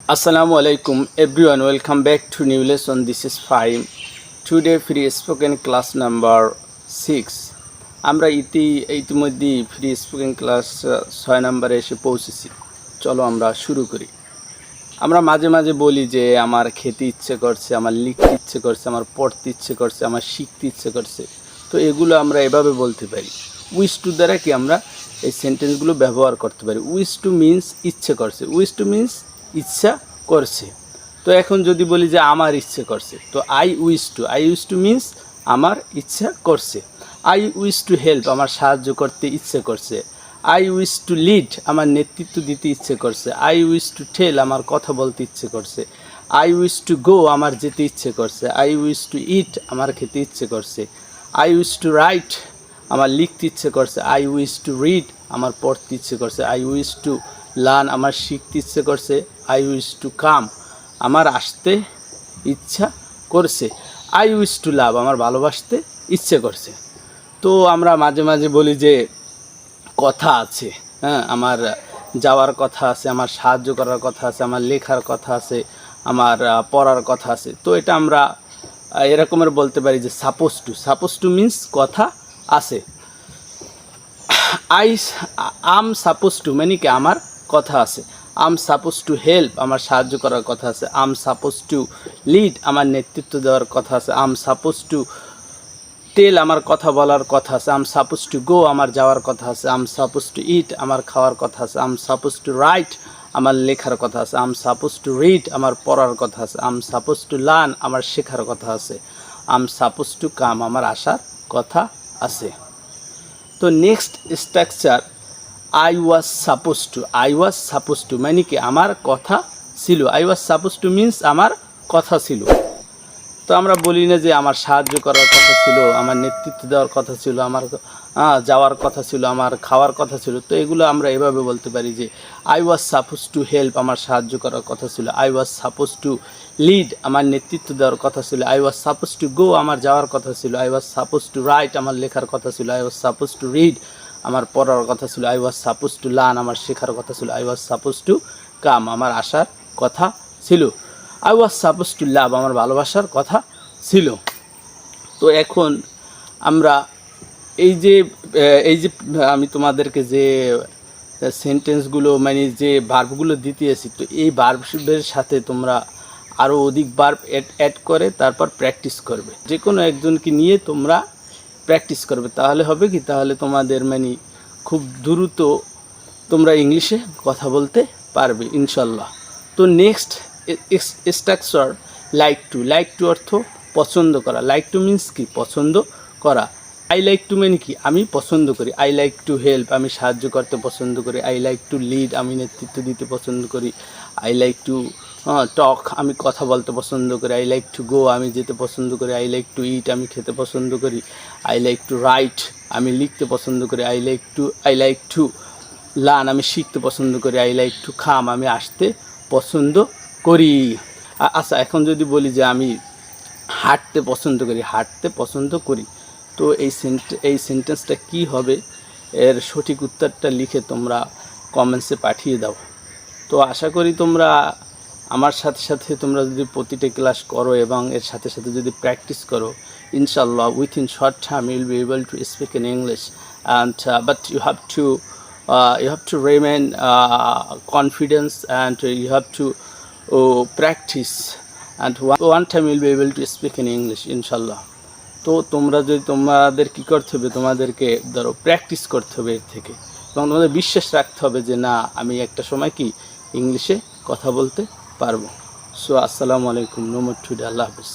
Assalamu alaikum everyone, welcome back to new lesson. This is Fahim. Today free spoken class number 6. আমরা ইতিমধ্যে free spoken class 6 নম্বরে এসে পৌঁছেছি। চলো আমরা শুরু করি। আমরা মাঝে মাঝে বলি যে আমার খেতে ইচ্ছে করছে, আমার লিখতে ইচ্ছে করছে, আমার পড়তে ইচ্ছে করছে, আমার শিখতে ইচ্ছে করছে। তো এগুলো আমরা এভাবে বলতে পারি। উইশ টু দ্বারা কি আমরা এই সেন্টেন্সগুলো ব্যবহার করতে পারি। উইশ টু মিন্স ইচ্ছে করছে, উইশ টু মিন্স ইচ্ছা করছে। তো এখন যদি বলি যে আমার ইচ্ছে করছে, তো আই উইশ টু মিন্স আমার ইচ্ছা করছে। আই উইশ টু হেল্প আমার সাহায্য করতে ইচ্ছে করছে। আই উইশ টু লিড আমার নেতৃত্ব দিতে ইচ্ছে করছে। আই উইশ টু টেল আমার কথা বলতে ইচ্ছে করছে। আই উইশ টু গো আমার যেতে ইচ্ছে করছে। আই উইশ টু ইট আমার খেতে ইচ্ছে করছে। আই উইশ টু রাইট আমার লিখতে ইচ্ছে করছে। আই উইশ টু রিড আমার পড়তে ইচ্ছে করছে। আই উইশ টু লার্ন আমার শিখতে ইচ্ছে করছে। আই উইশ টু কাম আমার আসতে ইচ্ছা করছে। আই উইশ টু লাভ আমার ভালোবাসতে ইচ্ছে করছে। তো আমরা মাঝে মাঝে বলি যে কথা আছে, হ্যাঁ, আমার যাওয়ার কথা আছে, আমার সাহায্য করার কথা আছে, আমার লেখার কথা আছে, আমার পড়ার কথা আছে। তো এটা আমরা এরকমের বলতে পারি যে সাপোজ টু মিন্স কথা আছে। আম সাপোজ টু মানে কি আমার কথা আছে। আম সাপোজ টু হেল্প আমার সাহায্য করার কথা আছে। আম সাপোজ টু লিড আমার নেতৃত্ব দেওয়ার কথা আছে। আম সাপোজ টু টেল আমার কথা বলার কথা আছে। আম সাপোজ টু গো আমার যাওয়ার কথা আছে। আম সাপোজ টু ইট আমার খাওয়ার কথা আছে। আম সাপোজ টু রাইট আমার লেখার কথা আছে। আম সাপোজ টু রিড আমার পড়ার কথা আছে। আম সাপোজ টু লার্ন আমার শেখার কথা আছে। আম সাপোজ টু কাম আমার আসার কথা আছে। তো next structure I was suppose two মানে কি আমার কথা ছিল। I was suppose to means আমার কথা ছিল। তো আমরা বলি না যে আমার সাহায্য করার কথা ছিল, আমার নেতৃত্ব দেওয়ার কথা ছিল, আমার যাওয়ার কথা ছিল, আমার খাওয়ার কথা ছিল। তো এগুলো আমরা এভাবে বলতে পারি যে I was suppose to help আমার সাহায্য করার কথা ছিল। I was suppose to lead আমার নেতৃত্ব দেওয়ার কথা ছিল। I was suppose to go আমার যাওয়ার কথা ছিল। I was suppose to write আমার লেখার কথা ছিল। I was suppose to read আমার পড়ার কথা ছিল। I was suppose to learn আমার শেখার কথা ছিল। I was suppose to come আমার আসার কথা ছিল। আই ওয়াজ সাপোজ টু লাভ আমার ভালোবাসার কথা ছিল। তো এখন আমরা এই যে আমি তোমাদেরকে যে সেন্টেন্সগুলো মানে যে ভার্বগুলো দিতেছি, তো এই ভার্বের সাথে তোমরা আরও অধিক ভার্ব অ্যাড করে তারপর প্র্যাকটিস করবে। যে কোনো একজনকে নিয়ে তোমরা প্র্যাকটিস করবে, তাহলে হবে কি, তাহলে তোমাদের মানে খুব দ্রুত তোমরা ইংলিশে কথা বলতে পারবে ইনশাল্লাহ। তো নেক্সট স্ট্রাকচার লাইক টু অর্থ পছন্দ করা। লাইক টু মিন্স কি পছন্দ করা। আই লাইক টু মানে কি আমি পছন্দ করি। আই লাইক টু হেল্প আমি সাহায্য করতে পছন্দ করি। আই লাইক টু লিড আমি নেতৃত্ব দিতে পছন্দ করি। আই লাইক টু টক আমি কথা বলতে পছন্দ করি। আই লাইক টু গো আমি যেতে পছন্দ করি। আই লাইক টু ইট আমি খেতে পছন্দ করি। আই লাইক টু রাইট আমি লিখতে পছন্দ করি। আই লাইক টু লার্ন আমি শিখতে পছন্দ করি। আই লাইক টু কাম আমি আসতে পছন্দ করি। আচ্ছা, এখন যদি বলি যে আমি হাঁটতে পছন্দ করি, তো এই সেন্টেন্সটা কি হবে, এর সঠিক উত্তরটা লিখে তোমরা কমেন্টসে পাঠিয়ে দাও। তো আশা করি তোমরা আমার সাথে সাথে তোমরা যদি প্রতিটা ক্লাস করো এবং এর সাথে সাথে যদি প্র্যাকটিস করো, ইনশাল্লাহ within short time you will be able to speak in English and but you have to remain confidence and you have to practice and one time you will be able to speak in English inshallah. তো তোমাদের কী করতে হবে, তোমাদেরকে ধরো practice করতে হবে এর থেকে, এবং তোমাদের বিশ্বাস রাখতে হবে যে না আমি একটা সময় কি ইংলিশে কথা বলতে পারবো। সো আসসালামু আলাইকুম, নো মোর টুডে, আল্লাহ হাফিজ।